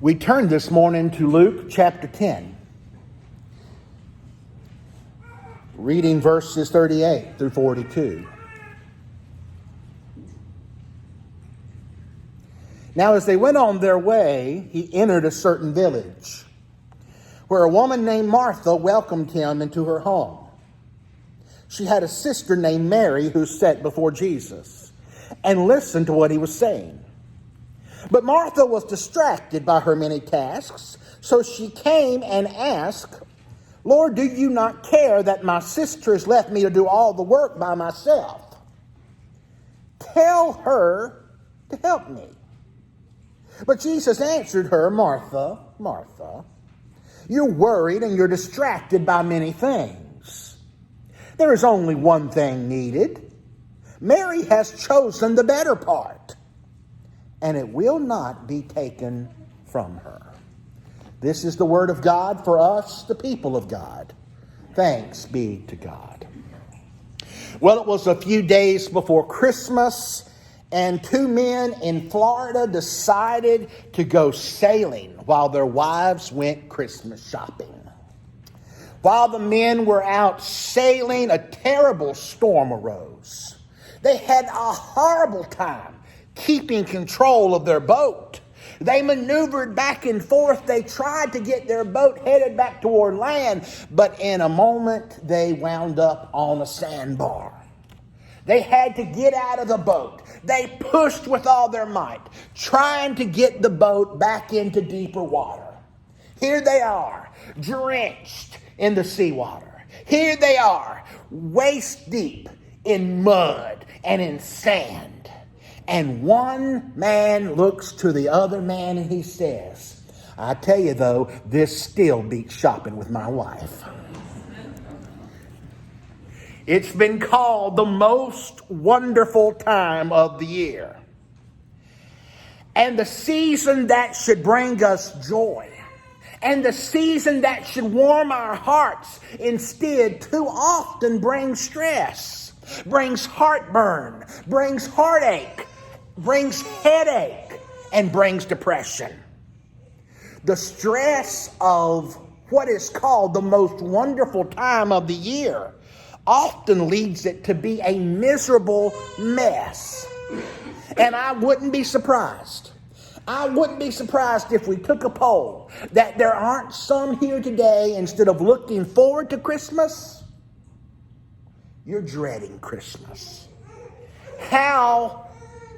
We turn this morning to Luke chapter 10, reading verses 38 through 42. Now, as they went on their way, he entered a certain village, where a woman named Martha welcomed him into her home. She had a sister named Mary who sat before Jesus and listened to what he was saying. But Martha was distracted by her many tasks, so she came and asked, "Lord, do you not care that my sister has left me to do all the work by myself? Tell her to help me." But Jesus answered her, "Martha, Martha, you're worried and you're distracted by many things. There is only one thing needed. Mary has chosen the better part, and it will not be taken from her." This is the word of God for us, the people of God. Thanks be to God. Well, it was a few days before Christmas, and two men in Florida decided to go sailing while their wives went Christmas shopping. While the men were out sailing, a terrible storm arose. They had a horrible time keeping control of their boat. They maneuvered back and forth. They tried to get their boat headed back toward land, but in a moment they wound up on a sandbar. They had to get out of the boat. They pushed with all their might, trying to get the boat back into deeper water. Here they are, drenched in the seawater. Here they are, waist deep in mud and in sand. And one man looks to the other man and he says, "I tell you though, this still beats shopping with my wife." It's been called the most wonderful time of the year, and the season that should bring us joy, and the season that should warm our hearts, instead too often brings stress, brings heartburn, brings heartache, brings headache, and brings depression. The stress of what is called the most wonderful time of the year often leads it to be a miserable mess. And I wouldn't be surprised. I wouldn't be surprised if we took a poll that there aren't some here today, instead of looking forward to Christmas, you're dreading Christmas. How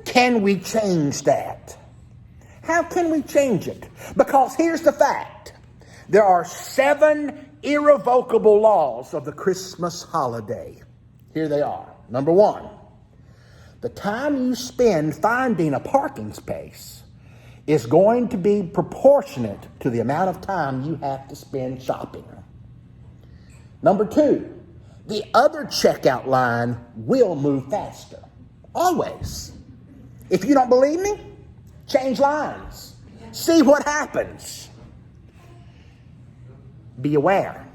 can we change that? How can we change it? Because here's the fact. There are 7 irrevocable laws of the Christmas holiday. Here they are. Number 1, the time you spend finding a parking space is going to be proportionate to the amount of time you have to spend shopping. Number 2, the other checkout line will move faster. Always. If you don't believe me, change lines. See what happens. Be aware.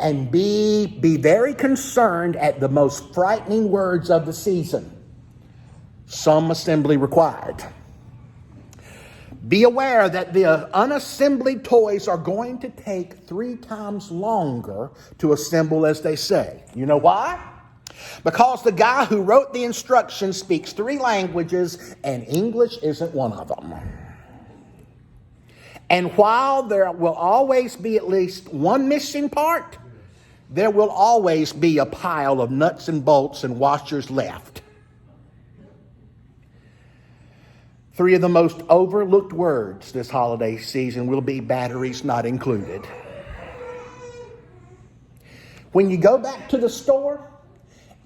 And be very concerned at the most frightening words of the season. Some assembly required. Be aware that the unassembled toys are going to take 3 times longer to assemble, as they say. You know why? Because the guy who wrote the instructions speaks 3 languages, and English isn't one of them. And while there will always be at least one missing part, there will always be a pile of nuts and bolts and washers left. 3 of the most overlooked words this holiday season will be batteries not included. When you go back to the store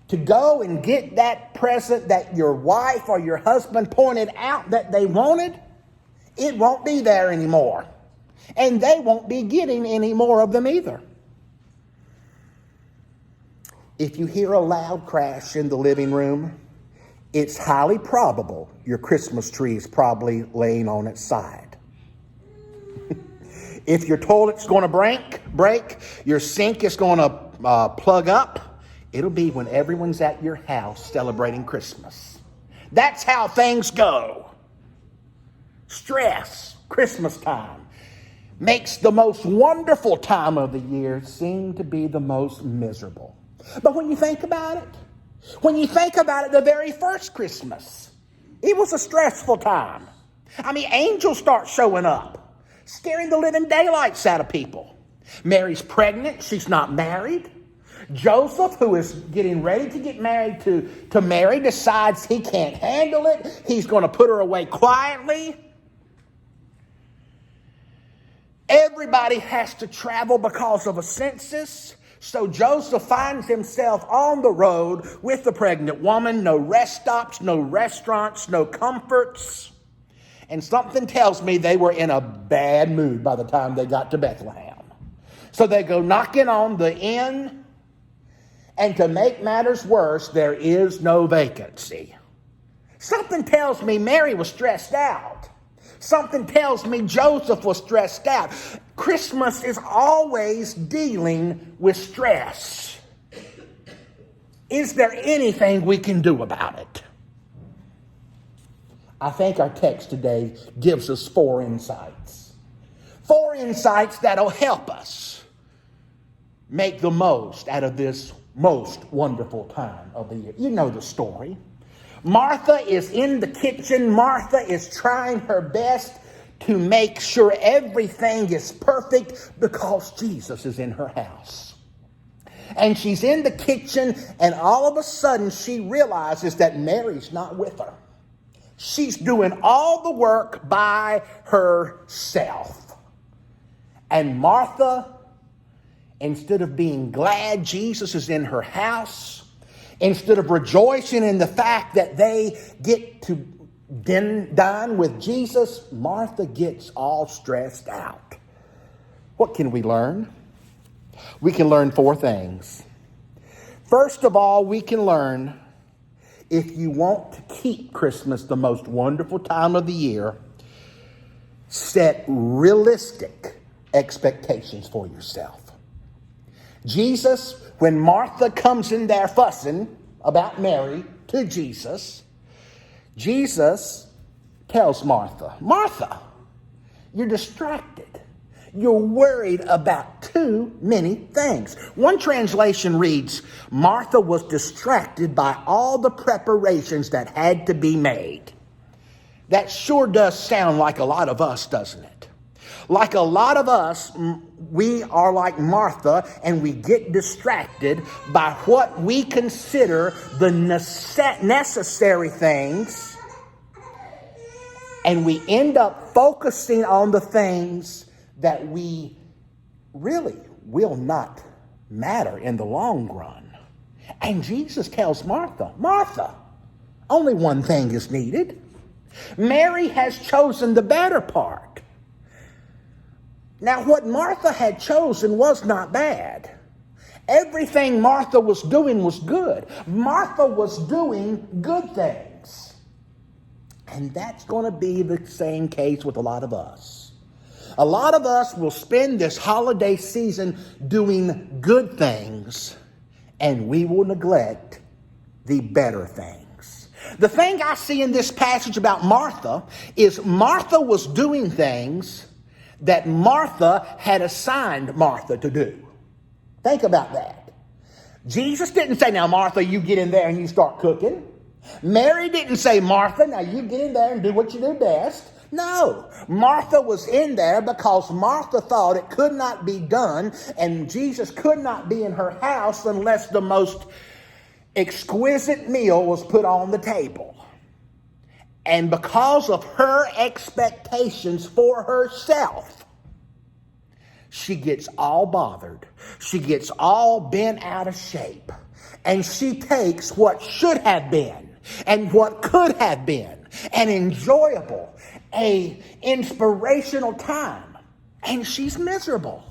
to go and get that present that your wife or your husband pointed out that they wanted, it won't be there anymore. And they won't be getting any more of them either. If you hear a loud crash in the living room, it's highly probable your Christmas tree is probably laying on its side. If your toilet's going to break, your sink is going to plug up, it'll be when everyone's at your house celebrating Christmas. That's how things go. stress, Christmas time, makes the most wonderful time of the year seem to be the most miserable. But when you think about it, the very first Christmas, it was a stressful time. I mean, angels start showing up, scaring the living daylights out of people. Mary's pregnant. She's not married. Joseph, who is getting ready to get married to Mary, decides he can't handle it. He's going to put her away quietly. Everybody has to travel because of a census. So Joseph finds himself on the road with the pregnant woman. No rest stops, no restaurants, no comforts. And something tells me they were in a bad mood by the time they got to Bethlehem. So they go knocking on the inn. And to make matters worse, there is no vacancy. Something tells me Mary was stressed out. Something tells me Joseph was stressed out. Christmas is always dealing with stress. Is there anything we can do about it? I think our text today gives us 4 insights. 4 insights that'll help us make the most out of this most wonderful time of the year. You know the story. Martha is in the kitchen. Martha is trying her best to make sure everything is perfect because Jesus is in her house. And she's in the kitchen, and all of a sudden she realizes that Mary's not with her. She's doing all the work by herself. And Martha, instead of being glad Jesus is in her house, instead of rejoicing in the fact that they get to dine with Jesus, Martha gets all stressed out. What can we learn? We can learn 4 things. First of all, we can learn, if you want to keep Christmas the most wonderful time of the year, set realistic expectations for yourself. Jesus, when Martha comes in there fussing about Mary to Jesus, Jesus tells Martha, Martha, you're distracted. You're worried about too many things. One translation reads, Martha was distracted by all the preparations that had to be made. That sure does sound like a lot of us, doesn't it? Like a lot of us, we are like Martha, and we get distracted by what we consider the necessary things, and we end up focusing on the things that we really will not matter in the long run. And Jesus tells Martha, Martha, only one thing is needed. Mary has chosen the better part. Now, what Martha had chosen was not bad. Everything Martha was doing was good. Martha was doing good things. And that's going to be the same case with a lot of us. A lot of us will spend this holiday season doing good things, and we will neglect the better things. The thing I see in this passage about Martha is Martha was doing things that Martha had assigned Martha to do. Think about that. Jesus didn't say, now Martha, you get in there and you start cooking. Mary didn't say, Martha, now you get in there and do what you do best. No, Martha was in there because Martha thought it could not be done, and Jesus could not be in her house unless the most exquisite meal was put on the table. And because of her expectations for herself, she gets all bothered. She gets all bent out of shape. And she takes what should have been and what could have been an enjoyable, a inspirational time, and she's miserable.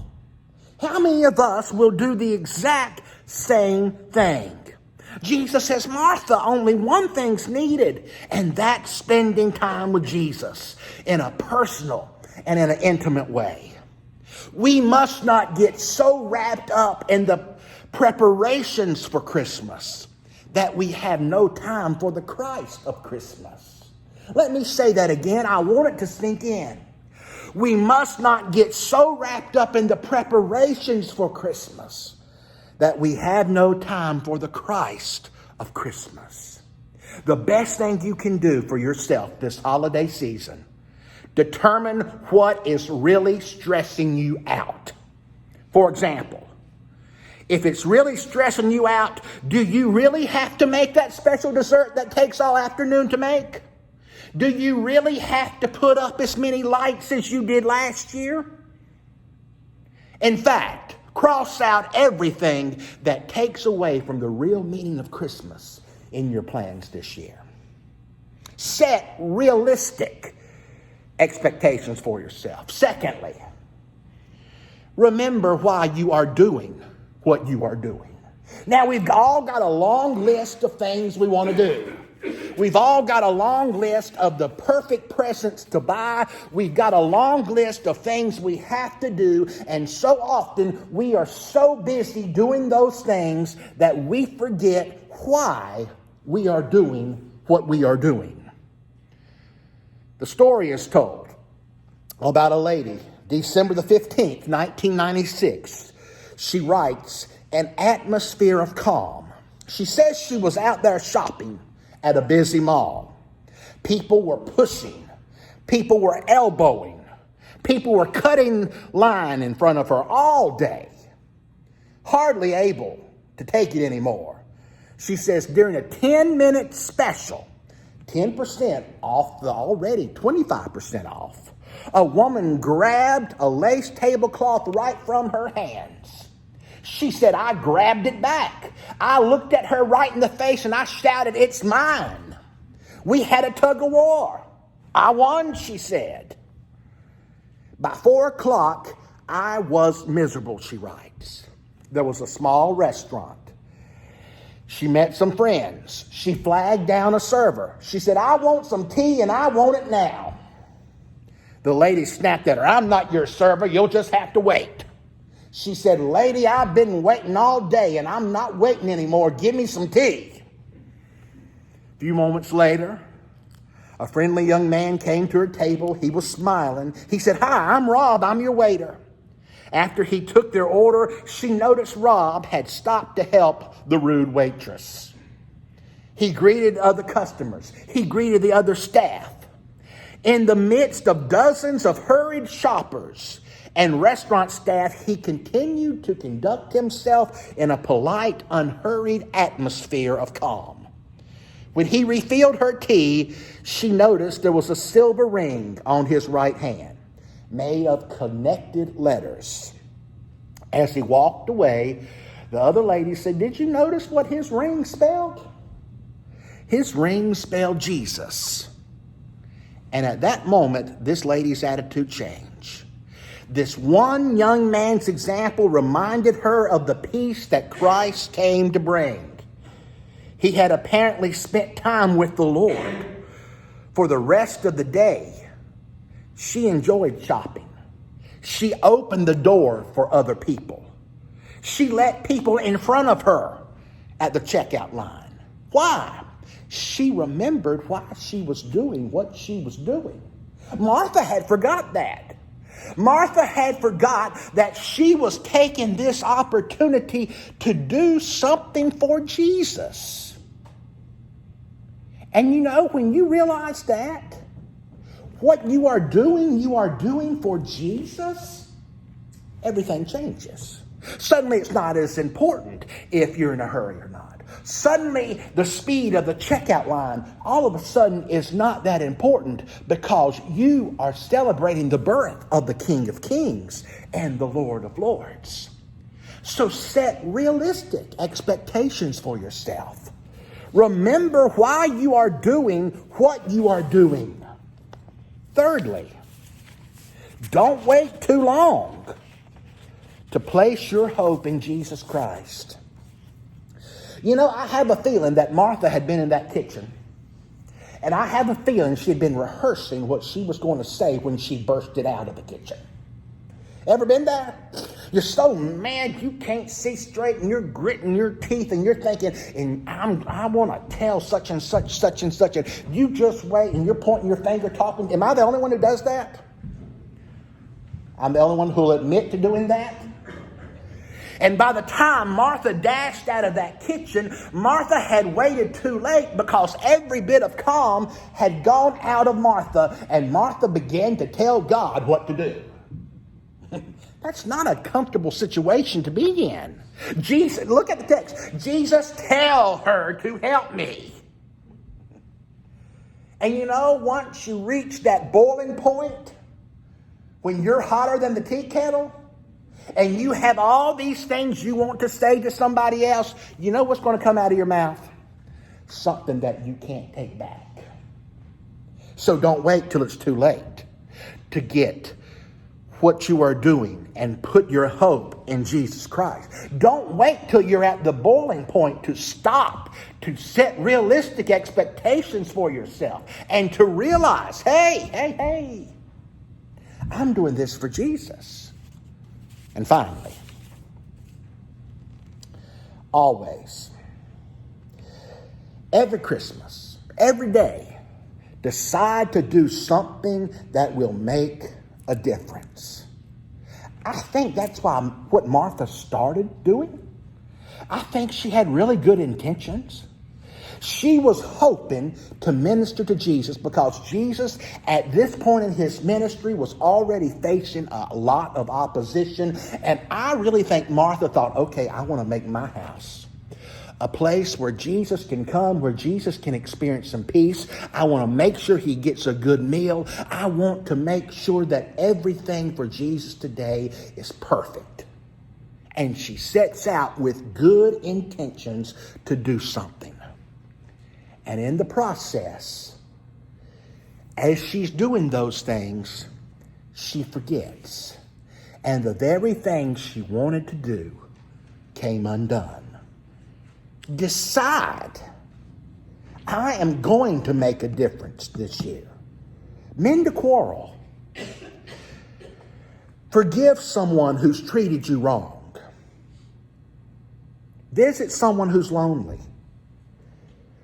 How many of us will do the exact same thing? Jesus says, Martha, only one thing's needed, and that's spending time with Jesus in a personal and in an intimate way. We must not get so wrapped up in the preparations for Christmas that we have no time for the Christ of Christmas. Let me say that again. I want it to sink in. We must not get so wrapped up in the preparations for Christmas that we have no time for the Christ of Christmas. The best thing you can do for yourself this holiday season, determine what is really stressing you out. For example, if it's really stressing you out, do you really have to make that special dessert that takes all afternoon to make? Do you really have to put up as many lights as you did last year? In fact, cross out everything that takes away from the real meaning of Christmas in your plans this year. Set realistic expectations for yourself. Secondly, remember why you are doing what you are doing. Now, we've all got a long list of things we want to do. We've all got a long list of the perfect presents to buy. We've got a long list of things we have to do. And so often we are so busy doing those things that we forget why we are doing what we are doing. The story is told about a lady, December the 15th, 1996. She writes, "An atmosphere of calm." She says she was out there shopping at a busy mall. People were pushing. People were elbowing. People were cutting line in front of her all day. Hardly able to take it anymore. She says during a 10-minute special, 10% off the already 25% off, a woman grabbed a lace tablecloth right from her hands. She said, "I grabbed it back. I looked at her right in the face and I shouted, 'It's mine.' We had a tug of war. I won," she said. "By 4 o'clock, I was miserable," she writes. There was a small restaurant. She met some friends. She flagged down a server. She said, "I want some tea and I want it now." The lady snapped at her, "I'm not your server. You'll just have to wait." She said, "Lady, I've been waiting all day and I'm not waiting anymore. Give me some tea." A few moments later, a friendly young man came to her table. He was smiling. He said, "Hi, I'm Rob. I'm your waiter." After he took their order, she noticed Rob had stopped to help the rude waitress. He greeted other customers. He greeted the other staff. In the midst of dozens of hurried shoppers and restaurant staff, he continued to conduct himself in a polite, unhurried atmosphere of calm. When he refilled her tea, she noticed there was a silver ring on his right hand, made of connected letters. As he walked away, the other lady said, "Did you notice what his ring spelled?" His ring spelled Jesus. And at that moment, this lady's attitude changed. This one young man's example reminded her of the peace that Christ came to bring. He had apparently spent time with the Lord. For the rest of the day, she enjoyed shopping. She opened the door for other people. She let people in front of her at the checkout line. Why? She remembered why she was doing what she was doing. Martha had forgot that. Martha had forgot that she was taking this opportunity to do something for Jesus. And you know, when you realize that, what you are doing for Jesus, everything changes. Suddenly it's not as important if you're in a hurry or not. Suddenly the speed of the checkout line all of a sudden is not that important because you are celebrating the birth of the King of Kings and the Lord of Lords. So set realistic expectations for yourself. Remember why you are doing what you are doing. Thirdly, don't wait too long to place your hope in Jesus Christ. You know, I have a feeling that Martha had been in that kitchen, and I have a feeling she had been rehearsing what she was going to say when she bursted out of the kitchen. Ever been there? You're so mad you can't see straight, and you're gritting your teeth, and you're thinking, and I want to tell such and such, such and such, and you just wait, and you're pointing your finger, talking. Am I the only one who does that? I'm the only one who will admit to doing that. And by the time Martha dashed out of that kitchen, Martha had waited too late because every bit of calm had gone out of Martha, and Martha began to tell God what to do. That's not a comfortable situation to be in. Jesus, look at the text. Jesus, tell her to help me. And you know, once you reach that boiling point, when you're hotter than the tea kettle, and you have all these things you want to say to somebody else, you know what's going to come out of your mouth? Something that you can't take back. So don't wait till it's too late to get what you are doing and put your hope in Jesus Christ. Don't wait till you're at the boiling point to stop, to set realistic expectations for yourself, and to realize, hey, I'm doing this for Jesus. And finally, always, every Christmas, every day, decide to do something that will make a difference. I think that's what Martha started doing. I think she had really good intentions. She was hoping to minister to Jesus because Jesus, at this point in his ministry, was already facing a lot of opposition. And I really think Martha thought, okay, I want to make my house a place where Jesus can come, where Jesus can experience some peace. I want to make sure he gets a good meal. I want to make sure that everything for Jesus today is perfect. And she sets out with good intentions to do something. And in the process, as she's doing those things, she forgets. And the very thing she wanted to do came undone. Decide, I am going to make a difference this year. Mend a quarrel. Forgive someone who's treated you wrong. Visit someone who's lonely.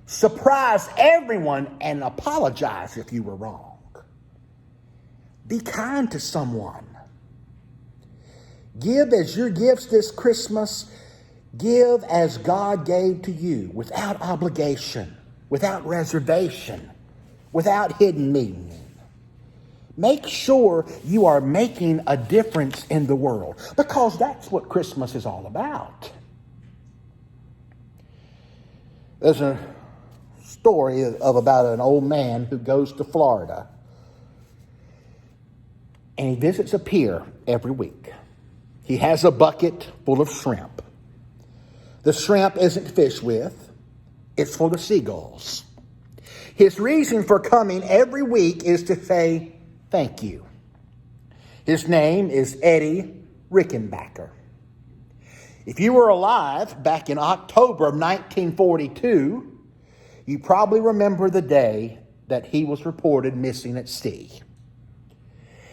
Surprise everyone and apologize if you were wrong. Be kind to someone. Give as your gifts this Christmas. Give as God gave to you, without obligation, without reservation, without hidden meaning. Make sure you are making a difference in the world, because that's what Christmas is all about. There's a story of about an old man who goes to Florida, and he visits a pier every week. He has a bucket full of shrimp. The shrimp isn't fish with, it's for the seagulls. His reason for coming every week is to say thank you. His name is Eddie Rickenbacker. If you were alive back in October of 1942, you probably remember the day that he was reported missing at sea.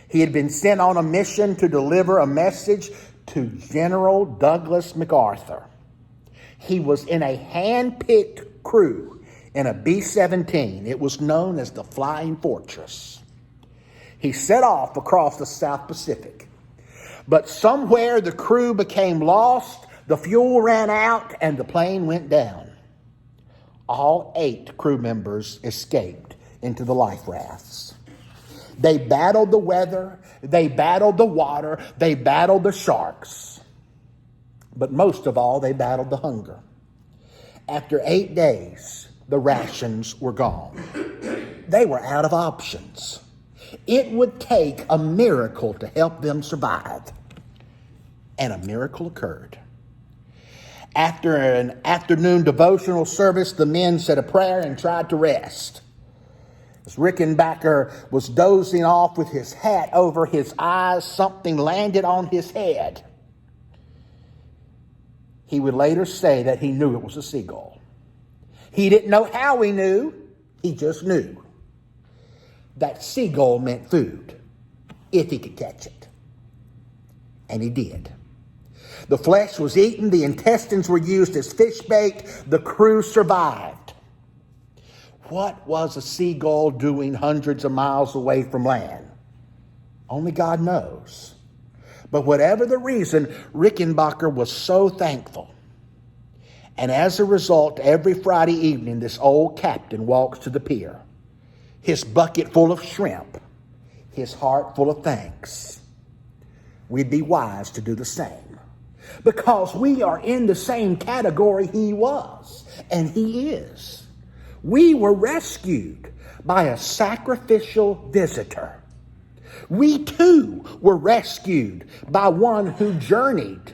He had been sent on a mission to deliver a message to General Douglas MacArthur. He was in a hand-picked crew in a B-17. It was known as the Flying Fortress. He set off across the South Pacific. But somewhere the crew became lost, the fuel ran out, and the plane went down. All 8 crew members escaped into the life rafts. They battled the weather, they battled the water, they battled the sharks. But most of all, they battled the hunger. After 8 days, the rations were gone. They were out of options. It would take a miracle to help them survive. And a miracle occurred. After an afternoon devotional service, the men said a prayer and tried to rest. As Rickenbacker was dozing off with his hat over his eyes, something landed on his head. He would later say that he knew it was a seagull. He didn't know how he knew. He just knew. That seagull meant food, if he could catch it. And he did. The flesh was eaten, the intestines were used as fish bait, the crew survived. What was a seagull doing hundreds of miles away from land? Only God knows. But whatever the reason, Rickenbacker was so thankful. And as a result, every Friday evening, this old captain walks to the pier, his bucket full of shrimp, his heart full of thanks. We'd be wise to do the same, because we are in the same category he was, and he is. We were rescued by a sacrificial visitor. We too were rescued by one who journeyed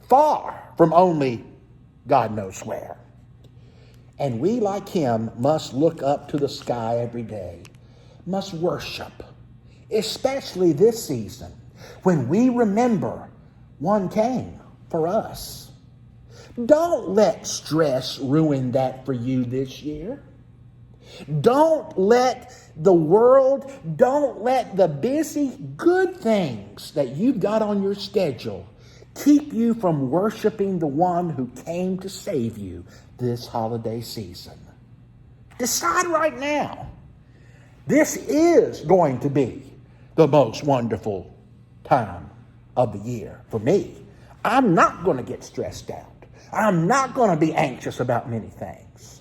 far from only God knows where. And we, like him, must look up to the sky every day, must worship, especially this season when we remember one came for us. Don't let stress ruin that for you this year. Don't let the world, don't let the busy good things that you've got on your schedule keep you from worshiping the one who came to save you this holiday season. Decide right now. This is going to be the most wonderful time of the year for me. I'm not going to get stressed out. I'm not going to be anxious about many things.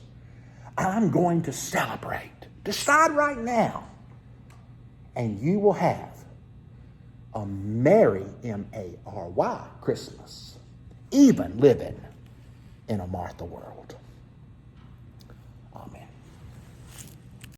I'm going to celebrate. Decide right now. And you will have a merry, M-A-R-Y, Christmas, even living in a Martha world. Amen.